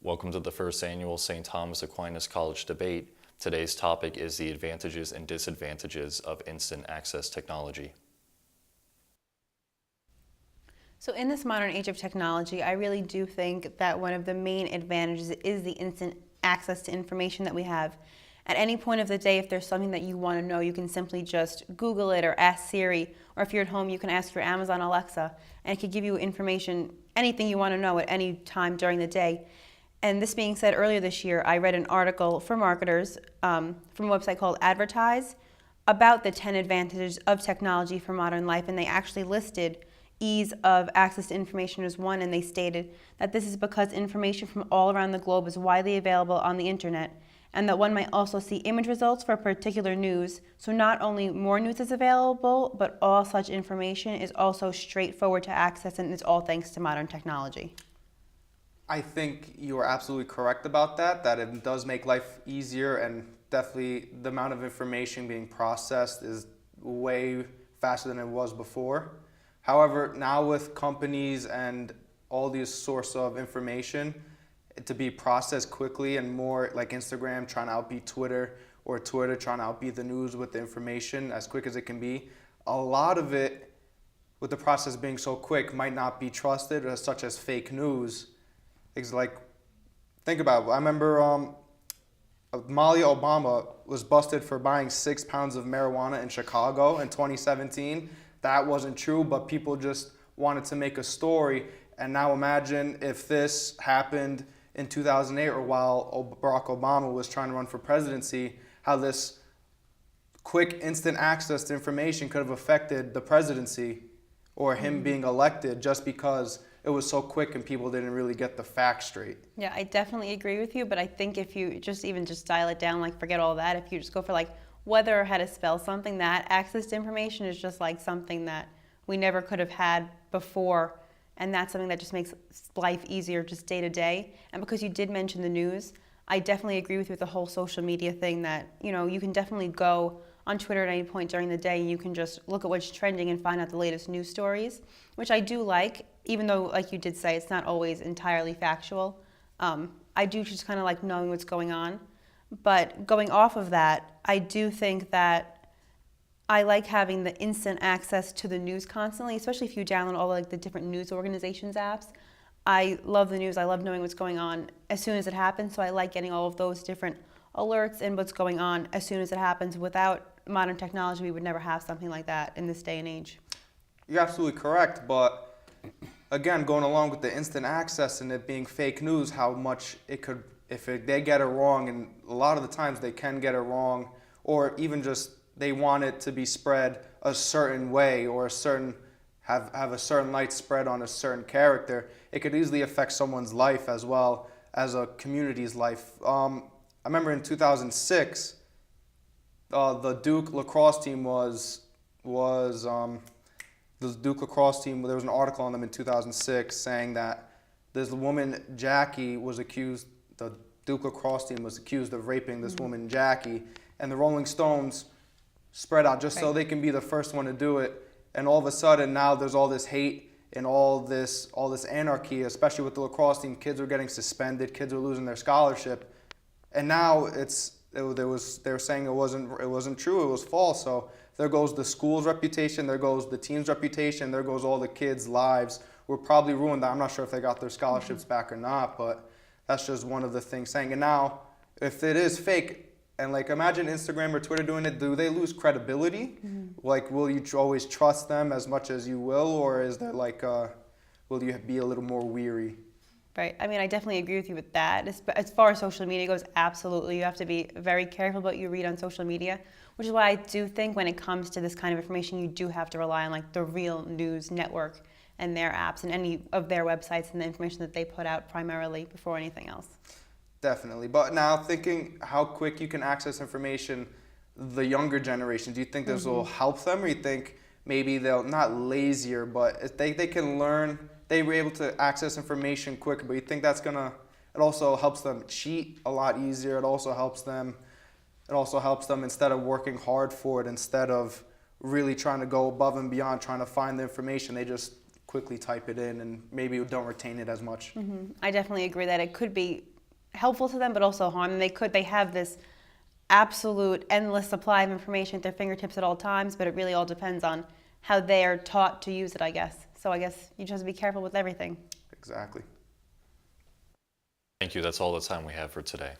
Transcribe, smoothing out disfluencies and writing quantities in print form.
Welcome to the first annual St. Thomas Aquinas College debate. Today's topic is the advantages and disadvantages of instant access technology. So in this modern age of technology, I really do think that one of the main advantages is the instant access to information that we have. At any point of the day, if there's something that you want to know, you can simply just Google it or ask Siri, or if you're at home, you can ask your Amazon Alexa, and it could give you information, anything you want to know at any time during the day. And this being said, earlier this year, I read an article for marketers from a website called Advertise about the 10 advantages of technology for modern life, and they actually listed ease of access to information as one, and they stated that this is because information from all around the globe is widely available on the internet, and that one might also see image results for particular news. So not only more news is available, but all such information is also straightforward to access, and it's all thanks to modern technology. I think you are absolutely correct about that it does make life easier, and definitely the amount of information being processed is way faster than it was before. However, now with companies and all these source of information to be processed quickly, and more like Instagram trying to outbeat Twitter, or Twitter trying to outbeat the news with the information as quick as it can be, a lot of it with the process being so quick might not be trusted, such as fake news. It's like, think about it. I remember Molly Obama was busted for buying 6 pounds of marijuana in Chicago in 2017. That wasn't true, but people just wanted to make a story. And now imagine if this happened in 2008, or while Barack Obama was trying to run for presidency, how this quick instant access to information could have affected the presidency or him being elected, just because it was so quick and people didn't really get the facts straight. Yeah, I definitely agree with you, but I think if you just dial it down, like forget all that, if you just go for like whether or how to spell something, that access to information is just like something that we never could have had before, and that's something that just makes life easier just day to day. And because you did mention the news, I definitely agree with you with the whole social media thing, that you can definitely go on Twitter at any point during the day and you can just look at what's trending and find out the latest news stories, which I do like, even though, like you did say, it's not always entirely factual. I do just kind of like knowing what's going on. But going off of that, I do think that I like having the instant access to the news constantly, especially if you download all like the different news organizations apps. I love the news. I love knowing what's going on as soon as it happens. So I like getting all of those different alerts and what's going on as soon as it happens. Without modern technology, we would never have something like that in this day and age. You're absolutely correct, but again, going along with the instant access and it being fake news, how much it could, they get it wrong, and a lot of the times they can get it wrong, or even just they want it to be spread a certain way, or have a certain light spread on a certain character, it could easily affect someone's life as well as a community's life. I remember in 2006, the Duke lacrosse team the Duke lacrosse team, there was an article on them in 2006 saying that this woman, Jackie, the Duke lacrosse team was accused of raping this woman, Jackie, and the Rolling Stones spread out just so they can be the first one to do it. And all of a sudden now there's all this hate and all this anarchy, especially with the lacrosse team. Kids were getting suspended, kids were losing their scholarship. And now they were saying it wasn't true, it was false. So there goes the school's reputation, there goes the team's reputation, there goes all the kids' lives were probably ruined. I'm not sure if they got their scholarships back or not, but that's just one of the things saying. And now, if it is fake, and like imagine Instagram or Twitter doing it, do they lose credibility? Like, will you always trust them as much as you will, or is there like, will you be a little more weary? Right. I mean, I definitely agree with you with that. As far as social media goes, absolutely. You have to be very careful about what you read on social media, which is why I do think when it comes to this kind of information, you do have to rely on like the real news network and their apps and any of their websites and the information that they put out primarily before anything else. Definitely. But now thinking how quick you can access information, the younger generation, do you think this will help them, or you think maybe they'll, not lazier, but if they can learn, they were able to access information quicker, but you think it also helps them cheat a lot easier. It also helps them instead of working hard for it, instead of really trying to go above and beyond, trying to find the information, they just quickly type it in and maybe don't retain it as much. I definitely agree that it could be helpful to them, but also harm. They have this absolute endless supply of information at their fingertips at all times, but it really all depends on how they are taught to use it, I guess. So I guess you just have to be careful with everything. Exactly. Thank you. That's all the time we have for today.